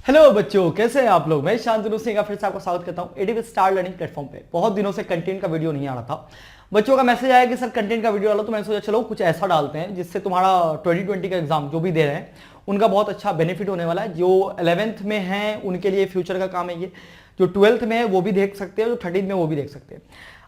Hello बच्चों, कैसे हैं आप लोग। मैं शांतनु सिंह फिर से आपका स्वागत करता हूं एडीवी स्टार लर्निंग प्लेटफॉर्म पे। बहुत दिनों से कंटेंट का वीडियो नहीं आ रहा था। बच्चों का मैसेज आया कि सर कंटेंट का वीडियो डालो, तो मैंने सोचा चलो कुछ ऐसा डालते हैं जिससे तुम्हारा 2020 का एग्जाम जो भी दे रहे हैं उनका बहुत अच्छा बेनिफिट होने वाला है। जो 11th में है उनके लिए फ्यूचर का काम है ये, जो 12th में है वो भी देख सकते हैं, जो 13th में वो भी देख सकते हैं।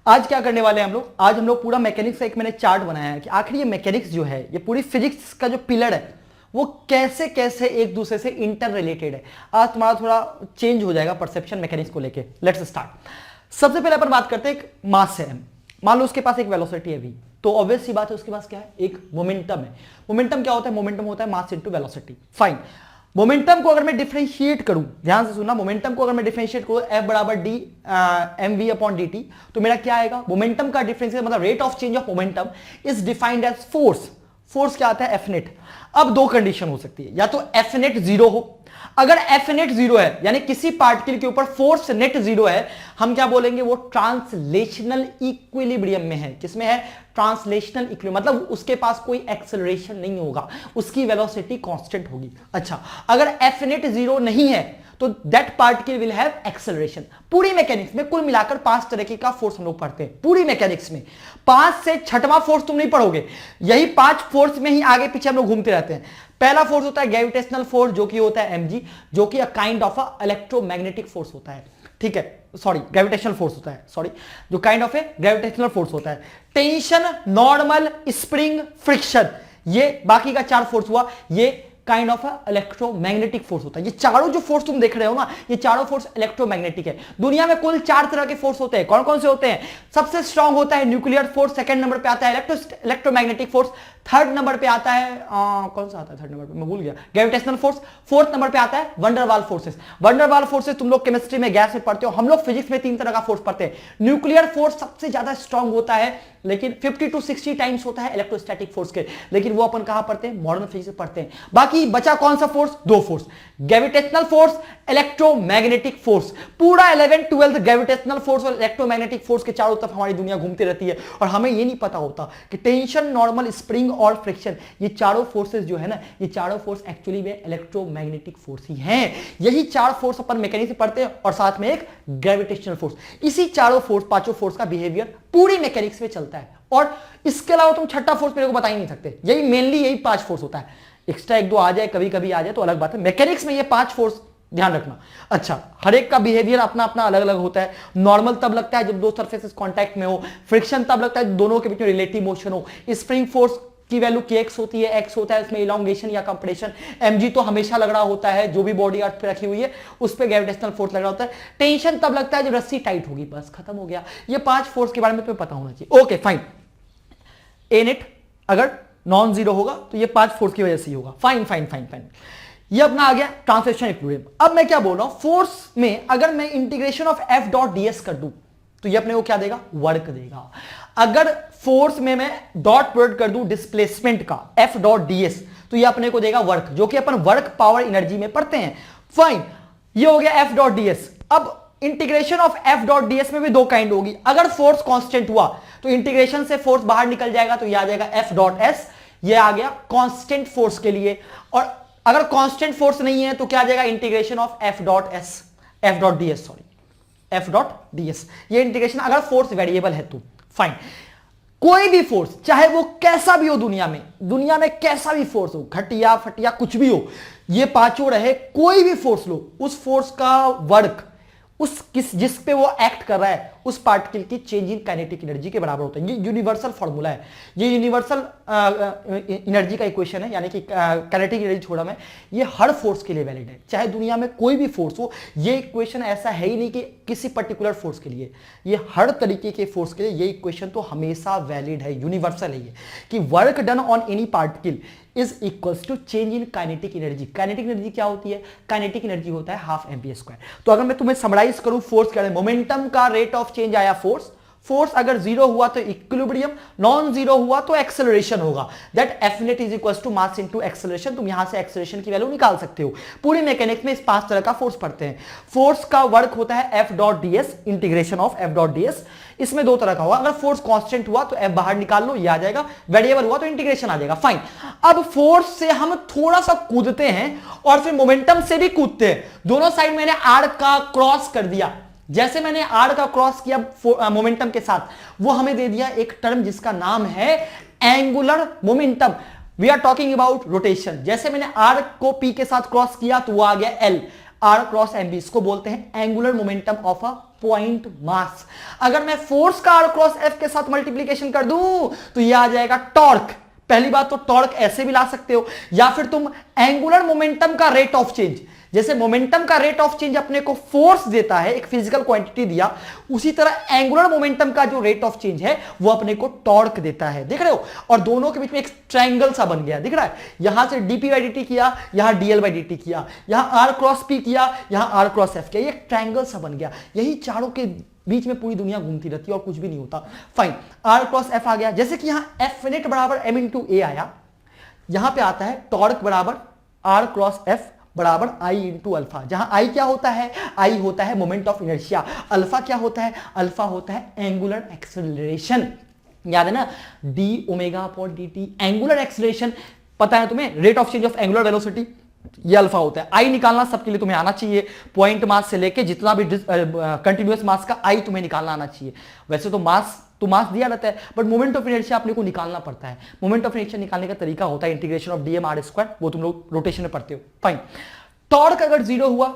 आज क्या करने वाले हैं हम लोग, आज हम लोग पूरा मैकेनिक्स का एक मैंने चार्ट बनाया है कि आखिर ये मैकेनिक्स जो है, ये पूरी फिजिक्स का जो पिलर है वो कैसे कैसे एक दूसरे से इंटर रिलेटेड है। आज तुम्हारा थोड़ा चेंज हो जाएगा परसेप्शन मैकेनिक्स को लेके। Let's start. सबसे पहले अपन बात करते हैं, एक मास है, मान लो उसके पास एक वेलोसिटी है v, तो ऑब्वियस सी बात है उसके पास क्या है, एक मोमेंटम है। मोमेंटम क्या होता है, मोमेंटम होता है mass into velocity. Fine. Momentum को अगर मैं डिफरेंशिएट करूं, ध्यान से सुनना, मोमेंटम को अगर मैं डिफरेंशिएट करूं F बराबर d m v upon d t, तो मेरा क्या आएगा, मोमेंटम का डिफरेंशिएट मतलब rate of change of momentum is defined as force. Force क्या आता है, एफ नेट। अब दो कंडीशन हो सकती है, या तो एफ नेट जीरो हो, अगर एफ नेट जीरो है यानी किसी पार्टिकल के ऊपर फोर्स नेट जीरो है, हम क्या बोलेंगे, वो ट्रांसलेशनल इक्विलिब्रियम में है। किसमें है, ट्रांसलेशनल इक्विलिब्रियम, मतलब उसके पास कोई एक्सेलरेशन नहीं होगा, उसकी वेलोसिटी कांस्टेंट होगी। अच्छा, अगर एफ नेट जीरो नहीं है तो that particle will have acceleration. पूरी मैकेनिक्स में कुल मिलाकर 5 तरीके का फोर्स हम लोग पढ़ते हैं पूरी मैकेनिक्स में। 5 से 6वां फोर्स तुम नहीं पढ़ोगे, यही 5 फोर्स में ही आगे पीछे हम लोग घूमते रहते हैं। पहला फोर्स होता है ग्रेविटेशनल फोर्स, जो कि होता है mg, जो कि a kind of a electromagnetic force होता है। ठीक है, सॉरी ग्रेविटेशनल फोर्स होता है, सॉरी, जो kind of A gravitational force होता है। टेंशन, नॉर्मल, स्प्रिंग, फ्रिक्शन, ये बाकी का 4 फोर्स हुआ, ये काइंड ऑफ इलेक्ट्रोमैग्नेटिक फोर्स होता है। ये चारों जो फोर्स तुम देख रहे हो ना, ये चारों फोर्स इलेक्ट्रोमैग्नेटिक है। दुनिया में कुल 4 तरह के फोर्स होते हैं। कौन कौन से होते हैं, सबसे स्ट्रांग होता है न्यूक्लियर फोर्स, सेकंड नंबर पे आता है इलेक्ट्रोमैग्नेटिक फोर्स, थर्ड नंबर पे आता है कौन सा आता है थर्ड नंबर पे, मैं भूल गया, ग्रेविटेशनल फोर्स, फोर्थ नंबर पे आता है वंडरवाल फोर्सेस। वंडरवाल फोर्सेस तुम लोग केमिस्ट्री में गैस में पढ़ते हो, हम लोग फिजिक्स में 3 तरह का फोर्स पढ़ते हैं। न्यूक्लियर फोर्स सबसे ज्यादा स्ट्रांग होता है, लेकिन 50 to 60 टाइम्स होता है इलेक्ट्रोस्टैटिक फोर्स के, लेकिन वो अपन कहां पढ़ते हैं, मॉडर्न फिजिक्स में पढ़ते हैं। बाकी बचा कौन सा force, 2 force, gravitational force, electromagnetic force. पूरा 11th 12th ग्रेविटेशनल फोर्स और इलेक्ट्रोमैग्नेटिक फोर्स के चारों तरफ हमारी दुनिया घूमती रहती है, और हमें ये नहीं पता होता कि टेंशन, नॉर्मल, स्प्रिंग और फ्रिक्शन, ये चारों फोर्सेस जो है ना, ये चारों फोर्स एक्चुअली में इलेक्ट्रोमैग्नेटिक फोर्स ही हैं। यही 4 फोर्स अपन मैकेनिक्स में पढ़ते हैं, और साथ में एक ग्रेविटेशनल फोर्स। इसी चारों फोर्स, 5 फोर्स का बिहेवियर पूरी मैकेनिक्स में चलता है, और इसके अलावा तुम 6ठा फोर्स मेरे को बता ही नहीं सकते। यही मेनली यही 5 फोर्स होता है। एक्स्ट्रा 1-2 आ जाए, कभी कभी आ जाए तो अलग बात है। मैकेनिक्स में ये 5 फोर्स ध्यान रखना। अच्छा, हर एक का बिहेवियर अपना अपना अलग अलग होता है। नॉर्मल तब लगता है जब दो सरफेसेस कांटेक्ट में हो, फ्रिक्शन तब लगता है दोनों के बीच में रिलेटिव मोशन हो, स्प्रिंग फोर्स की वैल्यू kx होती है, x होता है उसमें इलॉन्गेशन या कंप्रेशन, mg तो हमेशा लग रहा होता है, जो भी बॉडी अर्थ पे रखी हुई है उस पे ग्रेविटेशनल फोर्स लग रहा होता है। टेंशन तब लगता है जब रस्सी टाइट होगी, बस खत्म हो गया। ये 5 फोर्स के बारे में तुम्हें पता होना चाहिए। Okay fine. ए नेट अगर नॉन जीरो होगा तो ये 5 फोर्स की वजह से ही होगा। Fine fine fine fine. ये अपना आ गया ट्रांसलेशन इक्विलिब्रियम। अब मैं क्या बोल रहा हूं, फोर्स में अगर मैं integration of F dot ds कर दूं तो ये अपने को क्या देगा, वर्क देगा। अगर फोर्स में मैं डॉट प्रोडक्ट कर दूं डिस्प्लेसमेंट का एफ डॉट ds, तो ये अपने को देगा वर्क, जो कि अपन वर्क पावर एनर्जी में पढ़ते हैं। फाइन, ये हो गया एफ डॉट ds। अब integration of F dot ds में भी 2 काइंड होगी। अगर फोर्स कांस्टेंट हुआ तो इंटीग्रेशन से फोर्स बाहर निकल जाएगा, तो ये आ जाएगा एफ डॉट s, ये आ गया कांस्टेंट फोर्स के लिए। और अगर कांस्टेंट फोर्स नहीं है तो क्या आ जाएगा, integration of F dot ds, sorry, F dot ds। ये इंटीग्रेशन अगर फोर्स वेरिएबल है तो। फाइन, कोई भी फोर्स चाहे वो कैसा भी हो, दुनिया में कैसा भी फोर्स हो, घटिया फटिया कुछ भी हो, ये 5 रहे, कोई भी फोर्स लो, उस फोर्स का वर्क जिस पे वो एक्ट कर रहा है उस पार्टिकल की चेंज इन काइनेटिक एनर्जी के बराबर होता है। ये यूनिवर्सल फॉर्मूला है, ये यूनिवर्सल एनर्जी का इक्वेशन है, यानी कि काइनेटिक एनर्जी छोड़ा मैं, ये हर फोर्स के लिए वैलिड है, चाहे दुनिया में कोई भी फोर्स हो। ये इक्वेशन ऐसा है ही नहीं कि किसी पर्टिकुलर फोर्स के लिए, ये हर तरीके के फोर्स के लिए ये इक्वेशन तो हमेशा वैलिड है, यूनिवर्सल है ये, कि work done on any particle is equals to change in kinetic energy. Kinetic energy क्या होती है, काइनेटिक एनर्जी होता है 12 mv²। तो अगर मैं तुम्हें समराइज करूं फोर्स क्या है, मोमेंटम का रेट ऑफ चेंज आया फोर्स, फोर्स अगर जीरो हुआ तो इक्विलिब्रियम, नॉन जीरो हुआ तो एक्सेलरेशन होगा। That F net is equal to mass into acceleration. तुम यहां से एक्सेलरेशन की वैल्यू निकाल सकते हो। पूरी मैकेनिक्स में इस 5 तरह का फोर्स पढ़ते हैं। फोर्स का वर्क होता है F dot D S, integration of F dot D S. इसमें 2 तरह का होगा, अगर फोर्स कांस्टेंट हुआ तो एफ बाहर निकाल लो, ये आ जाएगा, वेरिएबल हुआ तो इंटीग्रेशन आ जाएगा। फाइन। अब फोर्स से हम थोड़ा सा कूदते हैं और फिर मोमेंटम से भी कूदते हैं। दोनों साइड मैंने आर का क्रॉस कर दिया। जैसे मैंने आर का क्रॉस किया मोमेंटम के साथ, वो हमें दे दिया एक टर्म जिसका नाम है angular momentum. We are talking about rotation. जैसे मैंने आर को पी के साथ क्रॉस किया तो वो आ गया L, r cross m v. इसको बोलते हैं angular momentum of a point mass. अगर मैं फोर्स का आर क्रॉस एफ के साथ मल्टीप्लीकेशन कर दूं तो ये आ जाएगा टॉर्क। पहली बात तो टॉर्क ऐसे भी ला सकते हो, या फिर तुम एंगुलर मोमेंटम का रेट ऑफ चेंज, जैसे मोमेंटम का रेट ऑफ चेंज अपने को फोर्स देता है, एक फिजिकल क्वांटिटी दिया, उसी तरह एंगुलर मोमेंटम का जो रेट ऑफ चेंज है वो अपने को टॉर्क देता है। देख रहे हो? और दोनों के बीच में एक ट्रायंगल सा बन गया, दिख रहा है? यहां से डीपी बाई डी किया, यहां डीएल बाई डी किया, यहां आर क्रॉस पी किया, यहां आर क्रॉस एफ किया, ये एक ट्रायंगल सा बन गया। यही चारों के बीच में पूरी दुनिया घूमती रहती है और कुछ भी नहीं होता। फाइन, आर क्रॉस एफ आ गया। जैसे कि यहां एफ नेट बराबर एम इंटू ए आया, यहां पे आता है टॉर्क बराबर आर क्रॉस एफ बराबर आई इंटू अल्फा। जहां आई क्या होता है? आई होता है मोमेंट ऑफ इनर्शिया। अल्फा क्या होता है? अल्फा होता है एंगुलर एक्सेलरेशन। याद है ना? D omega upon d T, angular acceleration पता है तुम्हें? Rate of change of angular velocity, ये अल्फा होता है। आई निकालना सबके लिए तुम्हें आना चाहिए, पॉइंट मास से लेके जितना भी कंटिन्यूअस मास का आई तुम्हें निकालना आना चाहिए। वैसे तो मास दिया रहता है, बट मोमेंट ऑफ इनर्शिया अपने को निकालना पड़ता है। मोमेंट ऑफ इनर्शिया निकालने का तरीका होता है integration of dm r square, वो तुम लोग रोटेशन में पढ़ते हो। फाइन। टॉर्क अगर जीरो हुआ,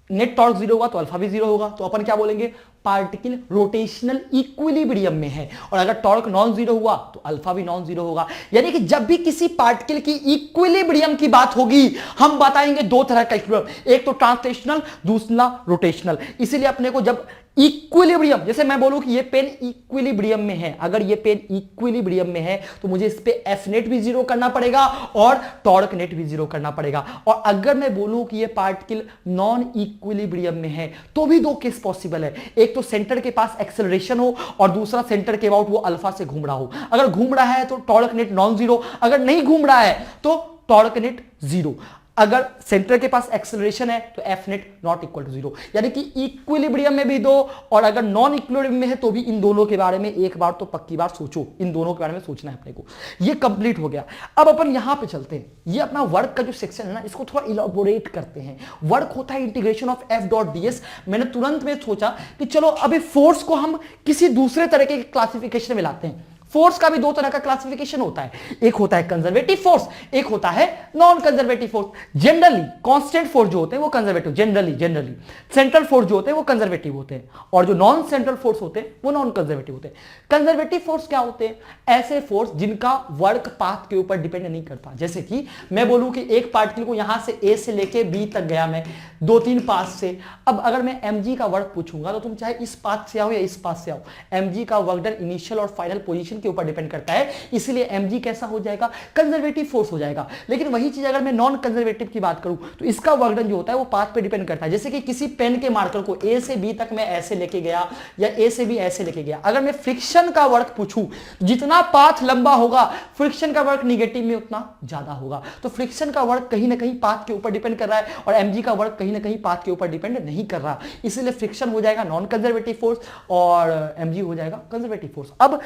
नेट टॉर्क जीरो हुआ तो अल्फा भी जीरो होगा, तो अपन क्या बोलेंगे? पार्टिकल रोटेशनल इक्विलिब्रियम में है। और अगर टॉर्क नॉन जीरो हुआ तो अल्फा भी नॉन जीरो होगा। यानी कि जब भी किसी पार्टिकल की इक्विलिब्रियम की बात होगी, हम बताएंगे 2 तरह का इक्विलिब्रियम, एक तो ट्रांसलेशनल, दूसरा रोटेशनल। इसीलिए अपने को जब इक्विलिब्रियम, जैसे मैं बोलूं कि ये पेन इक्विलिब्रियम में है, अगर ये पेन इक्विलिब्रियम में है तो मुझे इस पे एफ नेट भी जीरो करना पड़ेगा और टॉर्क नेट भी जीरो करना पड़ेगा। और अगर मैं बोलूं कि ये पार्टिकल नॉन इक्विलिब्रियम में है तो भी 2 केस पॉसिबल है। एक तो सेंटर के पास एक्सेलरेशन हो और दूसरा सेंटर के अबाउट वो अल्फा से घूम रहा हो। अगर घूम रहा है तो टॉर्क नेट नॉन जीरो, अगर नहीं घूम रहा है तो टॉर्क नेट जीरो। अगर सेंटर के पास एक्सेलरेशन है तो F net not equal to zero. यानी कि इक्विलिब्रियम में भी 2 और अगर नॉन इक्विलिब्रियम में है तो भी इन दोनों के बारे में एक बार तो पक्की बार सोचो। इन दोनों के बारे में सोचना है अपने को। ये कंप्लीट हो गया। अब अपन यहां पे चलते हैं। ये अपना वर्क का जो सेक्शन है ना, इसको थोड़ा इलाबोरेट करते हैं। वर्क होता है integration of F dot D S. मैंने तुरंत में सोचा कि चलो अभी फोर्स को हम किसी दूसरे तरह के क्लासिफिकेशन में लाते हैं। फोर्स का भी 2 तरह का क्लासिफिकेशन होता है, एक होता है कंजर्वेटिव फोर्स, एक होता है non conservative force. Generally constant force जो होते हैं वो कंजर्वेटिव, जनरली सेंट्रल फोर्स जो होते हैं वो कंजर्वेटिव होते हैं, और जो नॉन सेंट्रल फोर्स होते हैं वो नॉन कंजर्वेटिव होते हैं। कंजर्वेटिव फोर्स क्या होते हैं? ऐसे फोर्स जिनका वर्क पाथ के ऊपर डिपेंड नहीं करता। जैसे कि मैं बोलूं कि एक पार्टिकल को यहां से ए से लेके बी तक गया मैं 2-3 पाथ से, अब अगर मैं mg का वर्क पूछूंगा तो तुम चाहे इस पाथ से आओ या इस पाथ से आओ, mg का वर्क डन इनिशियल और फाइनल पोजीशन के ऊपर डिपेंड करता है। इसलिए mg कैसा हो जाएगा? कंजर्वेटिव फोर्स हो जाएगा। लेकिन वही चीज अगर मैं नॉन कंजर्वेटिव की बात करूं तो इसका वर्क डन जो होता है वो पाथ पे डिपेंड करता है। जैसे कि किसी पेन के मार्कर को a से b तक मैं ऐसे लेके गया या a से b ऐसे लेके गया, अगर मैं फ्रिक्शन का वर्क पूछूं, जितना पाथ लंबा होगा फ्रिक्शन का वर्क निगेटिव में उतना ज्यादा होगा। तो फ्रिक्शन का वर्क कहीं ना कहीं पाथ के ऊपर डिपेंड कर रहा है और mg का वर्क कहीं ना कहीं पाथ के ऊपर डिपेंड नहीं कर रहा। इसलिए फ्रिक्शन हो जाएगा नॉन कंजर्वेटिव फोर्स और mg हो जाएगा कंजर्वेटिव फोर्स। अब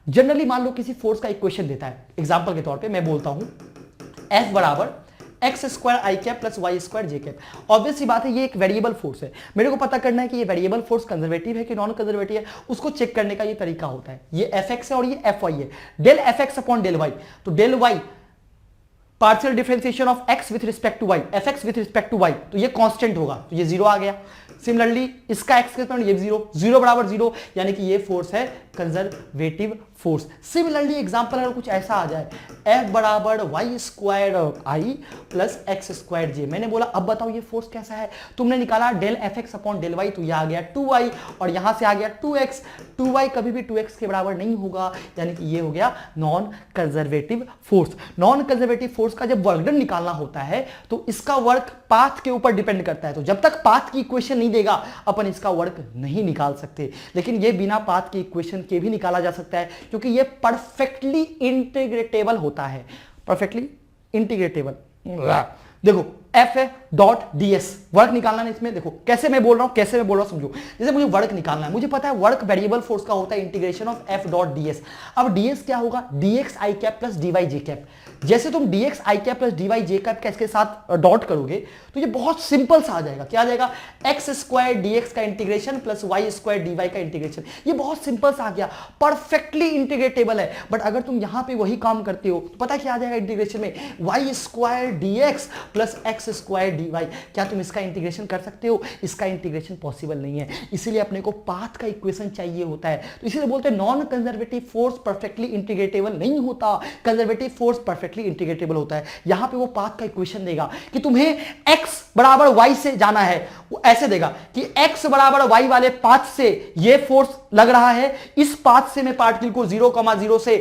जनरली मान लो किसी फोर्स का इक्वेशन देता है, एग्जांपल के तौर पे मैं बोलता हूं F बराबर एक्स स्क्वायर आई कैप प्लस वाई स्क्वायर जे कैप। ऑब्वियस सी बात है ये एक वेरिएबल फोर्स है। मेरे को पता करना है कि ये वेरिएबल फोर्स कंजर्वेटिव है कि नॉन कंजर्वेटिव है, उसको चेक करने का ये तरीका होता है। ये एफ एक्स है और ये एफ वाई है। Del F x upon del Y, तो del Y partial differentiation of x with respect to y, fx with respect to y, तो ये कांस्टेंट होगा, तो ये 0 आ गया। सिमिलरली इसका x के रिस्पेक्ट ये 0 बराबर 0, यानी कि ये फोर्स है कंजर्वेटिव फोर्स। सिमिलरली एग्जांपल अगर कुछ ऐसा आ जाए, F बराबर वाई स्क्वायर आई प्लस एक्स स्क्वायर जे, मैंने बोला अब बताओ ये फोर्स कैसा है, तुमने निकाला del F x upon del Y, तो ये आ गया 2y और यहां से आ गया 2x, 2y कभी भी 2x के बराबर नहीं होगा, यानी कि ये हो गया non conservative force. Non conservative force का जब वर्क डन निकालना होता है तो इसका वर्क पाथ के ऊपर डिपेंड करता है, तो जब तक पाथ की इक्वेशन नहीं देगा अपन इसका वर्क नहीं निकाल सकते, लेकिन ये बिना पाथ की इक्वेशन के भी निकाला जा सकता है क्योंकि ये परफेक्टली इंटीग्रेटेबल होता है, परफेक्टली इंटीग्रेटेबल। देखो F dot D S work निकालना है इसमें, देखो कैसे मैं बोल रहा हूं समझो। जैसे मुझे वर्क निकालना है, मुझे पता है वर्क वेरिएबल फोर्स का होता है integration of F dot D S. अब डी एस क्या होगा, डी एक्स आई कैप प्लस डी वाई जे कैप। जैसे तुम डी एक्स आई कैप प्लस डी वाई जे कैप इसके साथ डॉट करोगे तो ये बहुत सिंपल सा आ जाएगा, क्या आ जाएगा, एक्स स्क्वायर डी एक्स का integration plus y square d y का इंटीग्रेशन। ये बहुत सिंपल सा आ गया, परफेक्टली इंटीग्रेटेबल है। बट अगर तुम यहां पे वही काम करते हो तो पता क्या आ जाएगा इंटीग्रेशन में, y square d x plus x square d y. क्या तुम इसका इंटीग्रेशन कर सकते हो, इसका इंटीग्रेशन पॉसिबल नहीं है, इसीलिए अपने को पाथ का इक्वेशन चाहिए होता है। तो इसीलिए बोलते हैं नॉन कंजर्वेटिव फोर्स परफेक्टली इंटीग्रेटेबल नहीं होता, कंजर्वेटिव फोर्स परफेक्टली इंटीग्रेटेबल होता है। यहां पे वो पाथ का इक्वेशन देगा कि तुम्हें x बराबर y से जाना है, वो ऐसे देगा कि x बराबर y वाले पाथ से ये फोर्स लग रहा है, इस पाथ से मैं पार्टिकल को 0,0 से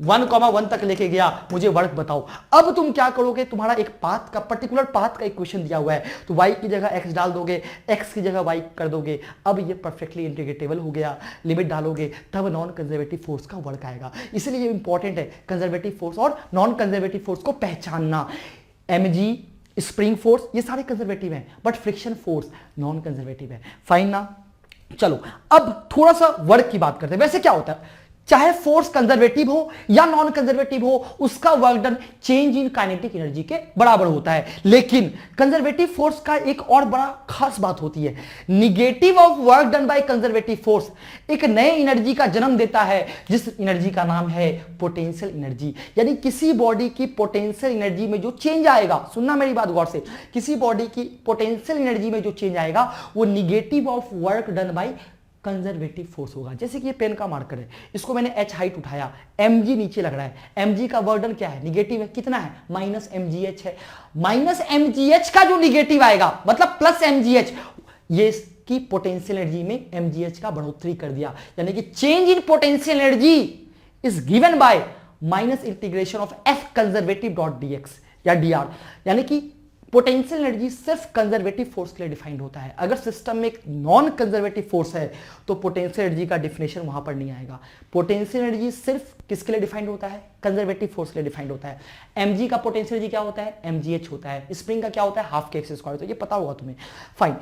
1,1 तक लेके गया, मुझे वर्क बताओ। अब तुम क्या करोगे, तुम्हारा एक पाथ का पर्टिकुलर पाथ का इक्वेशन दिया हुआ है, तो y की जगह x डाल दोगे, x की जगह y कर दोगे। अब ये परफेक्टली इंटीग्रेटेबल हो गया, लिमिट डालोगे तब नॉन कंजर्वेटिव फोर्स का वर्क आएगा। इसलिए ये इंपॉर्टेंट है कंजर्वेटिव फोर्स और नॉन कंजर्वेटिव फोर्स को पहचानना। mg स्प्रिंग फोर्स ये सारे कंजर्वेटिव हैं, but friction force non conservative है। फाइन ना। चलो अब थोड़ा सा वर्क की बात करते हैं। वैसे क्या होता है, चाहे फोर्स कंजर्वेटिव हो या नॉन कंजर्वेटिव हो, उसका work done change in kinetic energy के बराबर होता है। लेकिन कंजर्वेटिव फोर्स का एक और बड़ा खास बात होती है, negative of work done by conservative force एक नए एनर्जी का जन्म देता है, जिस एनर्जी का नाम है पोटेंशियल एनर्जी। यानी किसी बॉडी की पोटेंशियल एनर्जी में जो चेंज आएगा, सुनना मेरी बात गौर से, किसी बॉडी की पोटेंशियल एनर्जी में जो चेंज आएगा वो negative of work done by conservative force होगा। जैसे कि ये पेन का मार्कर है, इसको मैंने h हाइट उठाया, mg नीचे लग रहा है, mg का वर्क डन क्या है, निगेटिव है, कितना है, माइनस mgh है। माइनस mgh का जो निगेटिव आएगा मतलब प्लस mgh, ये इसकी पोटेंशियल एनर्जी में mgh का बढ़ोतरी कर दिया। यानी कि change in potential energy is given by minus integration of f conservative dot dx या dr। यानी कि पोटेंशियल एनर्जी सिर्फ कंजर्वेटिव फोर्स के लिए डिफाइंड होता है। अगर सिस्टम में एक नॉन कंजर्वेटिव फोर्स है तो पोटेंशियल एनर्जी का डिफिनेशन वहां पर नहीं आएगा। पोटेंशियल एनर्जी सिर्फ किसके लिए डिफाइंड होता है, कंजर्वेटिव फोर्स के लिए डिफाइंड होता है। mg का पोटेंशियल एनर्जी क्या होता है, mgh होता है। स्प्रिंग का क्या होता है, हाफ के एक्स स्क्वायर, तो ये पता होगा तुम्हें। फाइन,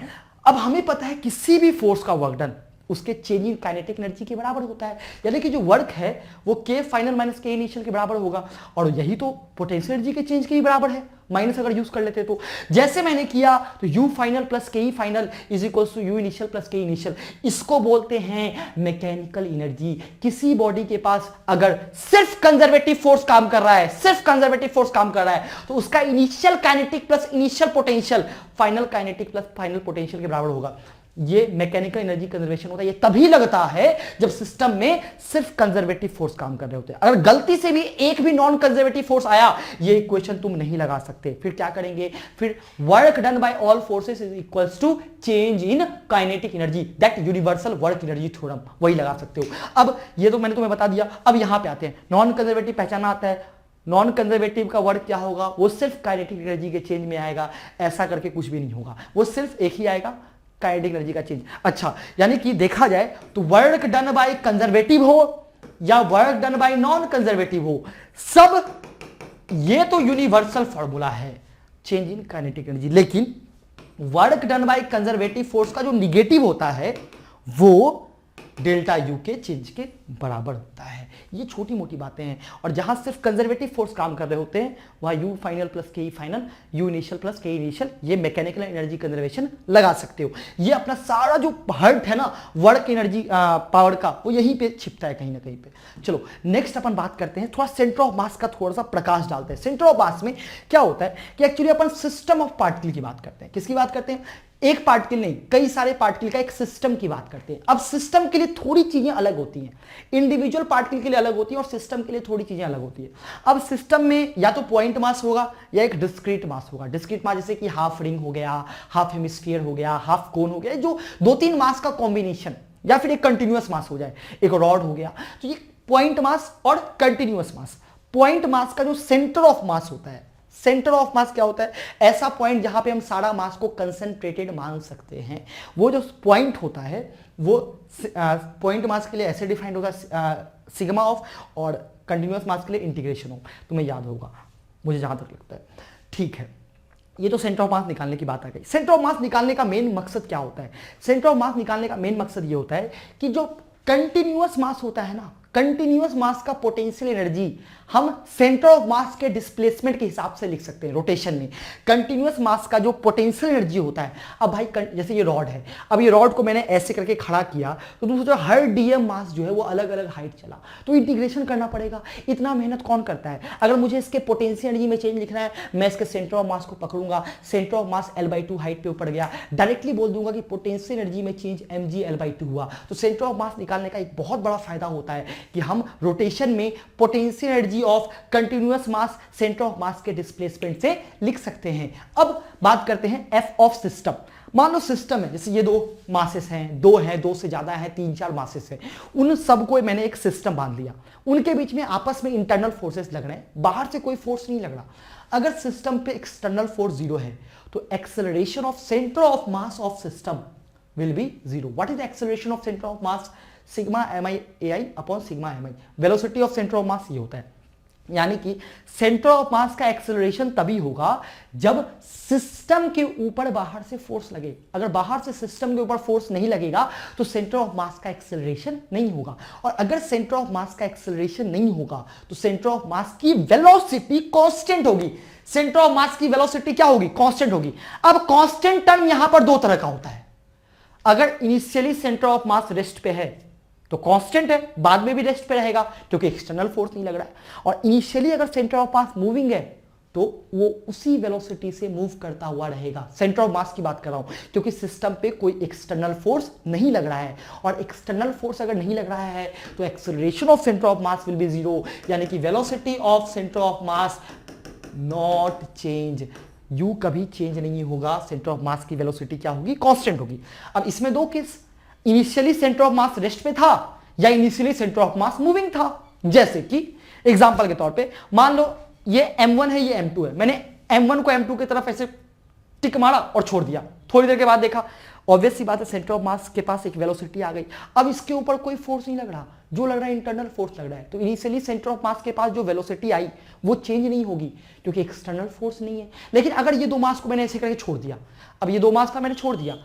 अब हमें पता है किसी भी फोर्स का वर्क डन उसके चेंजिंग काइनेटिक एनर्जी के बराबर होता है। यानी कि जो वर्क है वो के फाइनल माइनस के इनिशियल के बराबर होगा, और यही तो पोटेंशियल एनर्जी के चेंज के ही बराबर है, माइनस अगर यूज कर लेते तो। जैसे मैंने किया तो you final plus K E final is equal to U initial plus K initial, इसको बोलते हैं मैकेनिकल एनर्जी। किसी बॉडी के पास अगर सिर्फ कंजर्वेटिव फोर्स काम कर रहा है, सिर्फ कंजर्वेटिव फोर्स काम कर रहा है, तो उसका initial kinetic plus initial potential final kinetic plus final potential के बराबर होगा। ये मैकेनिकल एनर्जी कंजर्वेशन होता है। ये तभी लगता है जब सिस्टम में सिर्फ कंजर्वेटिव फोर्स काम कर रहे होते हैं। अगर गलती से भी एक भी नॉन कंजर्वेटिव फोर्स आया, ये इक्वेशन तुम नहीं लगा सकते। फिर क्या करेंगे, फिर work done by all forces is equals to change in kinetic energy, that universal work energy theorem, वही लगा सकते हो। अब ये तो मैंने तुम्हें बता दिया। अब यहां पे आते हैं, नॉन कंजर्वेटिव पहचाना आता है। नॉन कंजर्वेटिव का वर्क क्या होगा, वो सिर्फ काइनेटिक एनर्जी के चेंज में आएगा, ऐसा करके कुछ भी नहीं होगा, वो सिर्फ एक ही आएगा, काइनेटिक एनर्जी का चेंज। अच्छा, यानी कि देखा जाए तो वर्क डन बाय कंजर्वेटिव हो या work done bye non conservative हो, सब ये तो यूनिवर्सल फॉर्मूला है चेंज इन काइनेटिक एनर्जी। लेकिन work done by conservative force का जो निगेटिव होता है वो डेल्टा यू के चेंज के बराबर होता है। ये छोटी मोटी बातें हैं, और जहां सिर्फ कंजर्वेटिव फोर्स काम कर रहे होते हैं वहां you final plus K E final, you initial plus K initial, ये मैकेनिकल एनर्जी कंजर्वेशन लगा सकते हो। ये अपना सारा जो हर्ट है ना वर्क एनर्जी पावर का, वो यहीं पे छिपता है कहीं ना कहीं पे। चलो नेक्स्ट अपन बात करते हैं, थोड़ा सेंटर ऑफ मास का थोड़ा सा प्रकाश डालते हैं। सेंटर ऑफ मास में क्या होता है कि actually upon system of particle की बात करते हैं। किसकी बात करते हैं, एक पार्टिकल नहीं, कई सारे पार्टिकल का एक सिस्टम की बात करते हैं। अब सिस्टम के लिए थोड़ी चीजें अलग होती हैं, इंडिविजुअल पार्टिकल के लिए अलग होती है और सिस्टम के लिए थोड़ी चीजें अलग होती है। अब सिस्टम में या तो पॉइंट मास होगा या एक डिस्क्रीट मास होगा। डिस्क्रीट मास जैसे कि हाफ रिंग हो गया, हाफ हेमिस्फीयर हो गया, हाफ कोन हो गया, जो 2-3 मास का कॉम्बिनेशन, या फिर एक कंटिन्यूअस मास हो जाए, एक रॉड हो गया। तो ये पॉइंट मास और कंटिन्यूअस मास। पॉइंट मास का जो सेंटर ऑफ मास होता है, सेंटर ऑफ मास क्या होता है? ऐसा पॉइंट जहां पे हम सारा मास को कंसंट्रेटेड मान सकते हैं। वो जो पॉइंट होता है वो पॉइंट मास के लिए ऐसे डिफाइंड होता है सिग्मा ऑफ, और कंटिन्यूअस मास के लिए इंटीग्रेशन ऑफ। तुम्हें याद होगा मुझे जहां तक लगता है। ठीक है, ये तो सेंटर ऑफ मास निकालने की बात आ गई। सेंटर ऑफ मास निकालने का मेन मकसद क्या होता है? सेंटर ऑफ मास निकालने का मेन मकसद ये होता है कि जो कंटिन्यूअस मास होता है ना, कंटिन्यूअस मास का पोटेंशियल एनर्जी हम सेंटर ऑफ मास के डिस्प्लेसमेंट के हिसाब से लिख सकते हैं रोटेशन में। कंटिन्यूअस मास का जो पोटेंशियल एनर्जी होता है, अब भाई जैसे ये रॉड है, अब ये रॉड को मैंने ऐसे करके खड़ा किया तो दूसरा हर डीएम मास जो है वो अलग अलग हाइट चला, तो इंटीग्रेशन करना पड़ेगा। इतना मेहनत कौन करता है? अगर मुझे इसके पोटेंशियल एनर्जी में चेंज लिखना है, मैं इसके सेंटर ऑफ मास को पकड़ूंगा, centre of mass L/2 height पे ऊपर गया, डायरेक्टली बोल दूंगा कि पोटेंशियल एनर्जी में चेंज mg L/2 हुआ। तो सेंटर ऑफ मास निकालने का एक बहुत बड़ा फायदा होता है कि हम रोटेशन में potential energy of continuous mass centre of मास के डिस्प्लेसमेंट से लिख सकते हैं। अब बात करते हैं एफ ऑफ सिस्टम। मान लो सिस्टम है, जैसे ये 2 मासेस हैं, 2 हैं, 2 से ज्यादा है, 3-4 मासेस हैं, उन सबको मैंने एक सिस्टम बांध लिया। उनके बीच में आपस में इंटरनल फोर्सेस लग रहे हैं, बाहर से कोई फोर्स नहीं लग रहा। अगर सिस्टम पे एक्सटर्नल फोर्स 0 है तो acceleration of centre of mass of system will be 0। What is acceleration of centre of mass? Sigma mi ai upon sigma mi। Velocity of centre of मास ये होता है। यानी कि सेंटर ऑफ मास का acceleration तभी होगा जब सिस्टम के ऊपर बाहर से फोर्स लगे। अगर बाहर से सिस्टम के ऊपर फोर्स नहीं लगेगा तो सेंटर ऑफ मास का एक्सेलरेशन नहीं होगा। और अगर सेंटर ऑफ मास का एक्सेलरेशन नहीं होगा तो सेंटर ऑफ मास की वेलोसिटी कांस्टेंट होगी। सेंटर ऑफ मास की वेलोसिटी क्या होगी? कांस्टेंट होगी। अब कांस्टेंट टर्म यहां पर 2 तरह का होता है। अगर initially centre of mass rest पे है तो कांस्टेंट है, बाद में भी रेस्ट पे रहेगा क्योंकि एक्सटर्नल फोर्स नहीं लग रहा है। और इनिशियली अगर सेंटर ऑफ मास मूविंग है तो वो उसी वेलोसिटी से मूव करता हुआ रहेगा। सेंटर ऑफ मास की बात कर रहा हूं क्योंकि सिस्टम पे कोई एक्सटर्नल फोर्स नहीं लग रहा है, और एक्सटर्नल फोर्स अगर नहीं लग रहा है तो acceleration of centre of mass will be 0, यानी कि velocity of centre of mass not change. You कभी चेंज नहीं होगा। सेंटर ऑफ मास की वेलोसिटी क्या होगी? कांस्टेंट होगी। अब इसमें 2 case, initially centre of mass rest पे था या initially centre of mass moving था। जैसे कि एग्जांपल के तौर पे मान लो ये m1 है, ये m2 है, मैंने m1 को m2 की तरफ ऐसे टिक मारा और छोड़ दिया। थोड़ी देर के बाद देखा, ऑब्वियस सी बात है सेंटर ऑफ मास के पास एक वेलोसिटी आ गई। अब इसके ऊपर कोई फोर्स नहीं लग रहा, जो लग रहा है इंटरनल फोर्स लग रहा है। तो इनिशियली सेंटर ऑफ मास के पास जो वेलोसिटी आई वो चेंज नहीं होगी क्योंकि एक्सटर्नल फोर्स नहीं है। लेकिन अगर ये 2 मास को मैंने ऐसे करके छोड़ दिया, अब ये 2 मास का मैंने छोड़ दिया,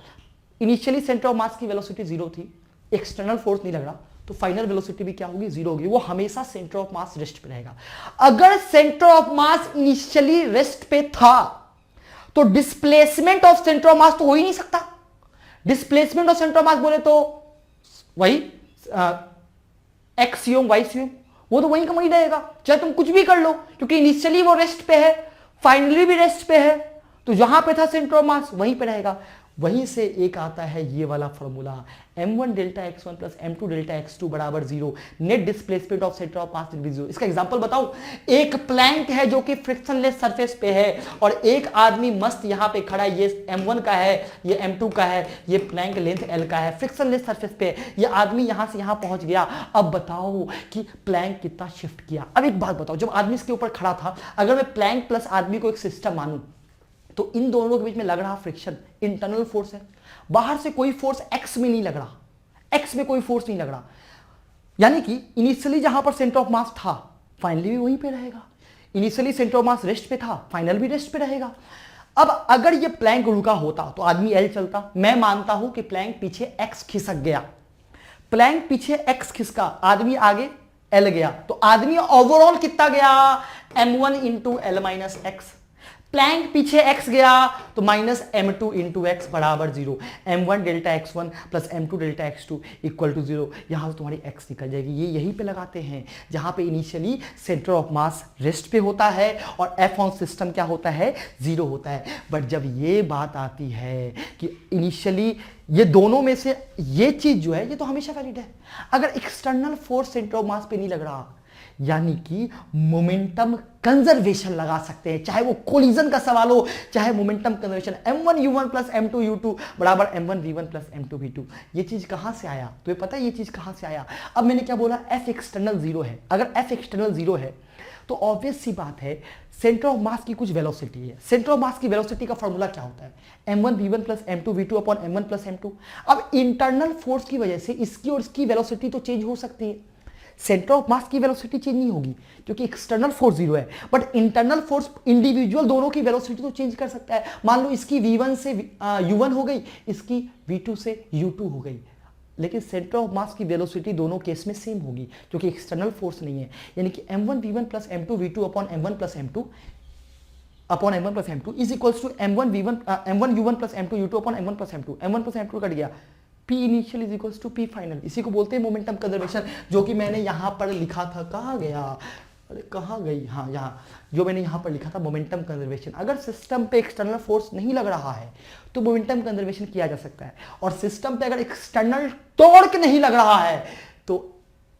इनिशियली सेंटर ऑफ मास की वेलोसिटी 0 थी, एक्सटर्नल फोर्स नहीं लग रहा, तो फाइनल वेलोसिटी भी क्या होगी? 0 होगी। वो हमेशा सेंटर ऑफ मास रेस्ट पे रहेगा। अगर centre of mass initially rest पे था तो डिस्प्लेसमेंट ऑफ सेंटर ऑफ मास तो हो ही नहीं सकता। डिस्प्लेसमेंट ऑफ सेंटर ऑफ मास बोले तो वही एक्स यूम वाई यूम, वो तो वहीं का वहीं रहेगा, चाहे तुम कुछ भी कर लो, क्योंकि इनिशियली वो रेस्ट पे है, फाइनली भी रेस्ट पे है, तो जहां पे था सेंटर ऑफ मास वहीं पे रहेगा। वहीं से एक आता है ये वाला formula, m1 delta x1 plus m2 delta x2 बराबर 0, net displacement of centre of mass will be 0। इसका एग्जांपल बताऊं, एक प्लैंक है जो कि फ्रिक्शनलेस सरफेस पे है और एक आदमी मस्त यहां पे खड़ा है, ये m1 का है, ये m2 का है, ये प्लैंक लेंथ l का है, फ्रिक्शनलेस सरफेस पे ये आदमी यहां से यहां पहुंच गया। अब बताओ कि प्लैंक कितना शिफ्ट किया। अब एक बात बताओ, जब आदमी इसके ऊपर खड़ा था, अगर मैं प्लैंक प्लस आदमी को एक सिस्टम मानूं तो इन दोनों के बीच में लग रहा फ्रिक्शन इंटरनल फोर्स है, बाहर से कोई फोर्स एक्स में नहीं लग रहा, एक्स में कोई फोर्स नहीं लग रहा। यानी कि इनिशियली जहां पर सेंटर ऑफ मास था फाइनली भी वहीं पे रहेगा। Initially centre of mass rest पे था, फाइनल भी रेस्ट पे रहेगा। अब अगर ये प्लैंक रुका होता तो आदमी एल चलता। मैं मानता हूं कि प्लैंक पीछे एक्स खिसक गया, प्लैंक पीछे एक्स खिसका, आदमी आगे एल गया, तो आदमी ओवरऑल कितना गया? m1 into l minus x. Plank पीछे x गया तो माइनस m2 इंटू एक्स बराबर 0, m1 delta x1 plus m2 delta x2 equal to 0। यहां से तुम्हारी x निकल जाएगी। ये यहीं पे लगाते हैं जहां पे initially centre of mass rest पे होता है और f ऑन सिस्टम क्या होता है, 0 होता है। बट जब ये बात आती है कि इनिशियली ये दोनों में से ये चीज जो है ये तो हमेशा वैलिड है। अगर एक्सटर्नल फोर्स सेंटर ऑफ मास पे नहीं लग रहा, यानी कि मोमेंटम कंजर्वेशन लगा सकते हैं, चाहे वो कोलिजन का सवाल हो चाहे momentum conservation. m1 u1 plus m2 u2 बराबर m1 v1 plus m2 v2। ये चीज कहां से आया, तो ये पता है ये चीज कहां से आया। अब मैंने क्या बोला, f एक्सटर्नल 0 है। अगर f एक्सटर्नल 0 है तो ऑब्वियस सी बात है सेंटर ऑफ मास की कुछ वेलोसिटी है। सेंटर ऑफ मास की वेलोसिटी का फॉर्मूला क्या होता है, m1 v1 plus m2 v2 upon m1 plus m2। अब इंटरनल फोर्स की वजह से इसकी और इसकी वेलोसिटी तो चेंज हो सकती है, सेंटर ऑफ मास की वेलोसिटी चेंज नहीं होगी क्योंकि एक्सटर्नल फोर्स 0 है। बट इंटरनल फोर्स इंडिविजुअल दोनों की वेलोसिटी तो चेंज कर सकता है। मान लो इसकी v1 से u1 हो गई, इसकी v2 से u2 हो गई, लेकिन सेंटर ऑफ मास की वेलोसिटी दोनों केस में सेम होगी क्योंकि एक्सटर्नल फोर्स नहीं है। यानी कि m1 v1 plus m2 v2 upon m1 plus m2 upon m1 plus m2 is equals to m1 u1 plus m2 u2 upon m1 plus m2। m1 plus m2 cut गया, P initial is equals to P final. इसी को बोलते हैं momentum conservation, जो कि मैंने यहां पर लिखा था। कहां गया, अरे कहां गई, हाँ यहाँ, जो मैंने यहां पर लिखा था मोमेंटम कंजर्वेशन। अगर सिस्टम पे एक्सटर्नल फोर्स नहीं लग रहा है तो मोमेंटम कंजर्वेशन किया जा सकता है, और सिस्टम पे अगर एक्सटर्नल टॉर्क नहीं लग रहा है तो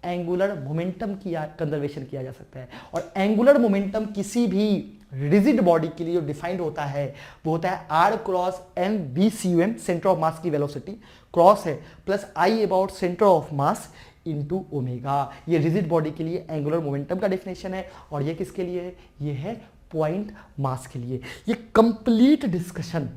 एंगुलर मोमेंटम किया कंजर्वेशन किया जा सकता है। और एंगुलर मोमेंटम किसी भी रिजिड बॉडी के लिए जो डिफाइंड होता है वो होता है r cross m v cum, centre of मास की वेलोसिटी क्रॉस है, plus I about centre of mass into omega. ये रिजिड बॉडी के लिए एंगुलर मोमेंटम का डेफिनेशन है। और ये किसके लिए है, ये है पॉइंट मास के लिए। ये कंप्लीट डिस्कशन,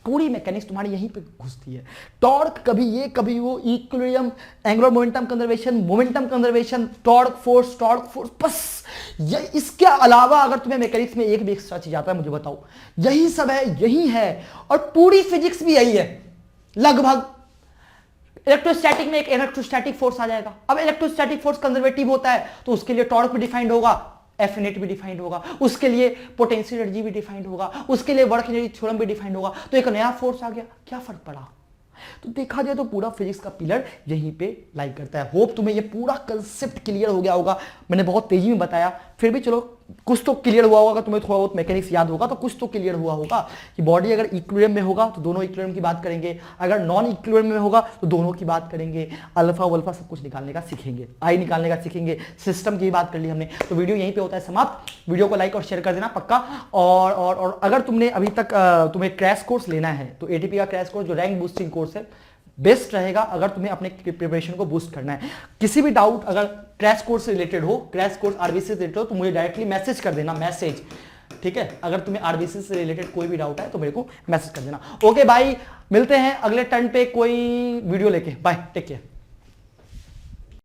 पूरी मैकेनिक्स तुम्हारी यहीं पे घुसती है। टॉर्क कभी ये कभी वो, equilibrium, angular momentum conservation, torque force, बस ये। इसके अलावा अगर तुम्हें मैकेनिक्स में एक भी एक्स्ट्रा चीज आता है मुझे बताओ। यही सब है, यही है, और पूरी फिजिक्स भी यही है लगभग। इलेक्ट्रोस्टैटिक में एक इलेक्ट्रोस्टैटिक फोर्स आ जाएगा। अब इलेक्ट्रोस्टैटिक फोर्स कंजर्वेटिव होता है तो उसके लिए टॉर्क भी डिफाइंड होगा, एफ नेट भी डिफाइंड होगा, उसके लिए पोटेंशियल एनर्जी भी डिफाइंड होगा, उसके लिए वर्क एनर्जी थ्योरम भी डिफाइंड होगा। तो एक नया फोर्स आ गया, क्या फर्क पड़ा। तो देखा जाए तो पूरा फिजिक्स का पिलर यहीं पे लाई करता है। होप तुम्हें ये पूरा कंसेप्ट क्लियर हो गया होगा। मैंने बहुत तेजी में बताया, फिर भी चलो कुछ तो क्लियर हुआ होगा। तुम्हें थोड़ा बहुत मैकेनिक्स याद होगा तो कुछ तो क्लियर हुआ होगा कि बॉडी अगर इक्विलिब्रियम में होगा तो दोनों इक्विलिब्रियम की बात करेंगे, अगर नॉन इक्विलिब्रियम में होगा तो दोनों की बात करेंगे। अल्फा वल्फा सब कुछ निकालने का सीखेंगे, आई निकालने का सीखेंगे, सिस्टम की बात कर ली हमने। तो वीडियो यहीं पे होता है समाप्त। वीडियो को लाइक और शेयर कर देना पक्का। और अगर तुमने अभी तक तुम्हें क्रैश कोर्स लेना है तो एटीपी का क्रैश कोर्स जो रैंक बूस्टिंग कोर्स है बेस्ट रहेगा अगर तुम्हें अपने प्रिपरेशन को बूस्ट करना है। किसी भी डाउट अगर क्रैश कोर्स से रिलेटेड हो, क्रैश कोर्स आरबीसी से रिलेटेड हो, तो मुझे डायरेक्टली मैसेज कर देना, मैसेज, ठीक है। अगर तुम्हें आरबीसी से रिलेटेड कोई भी डाउट है तो मेरे को मैसेज कर देना। ओके भाई, मिलते हैं अगले टर्न पे कोई वीडियो लेके। Bye, take care.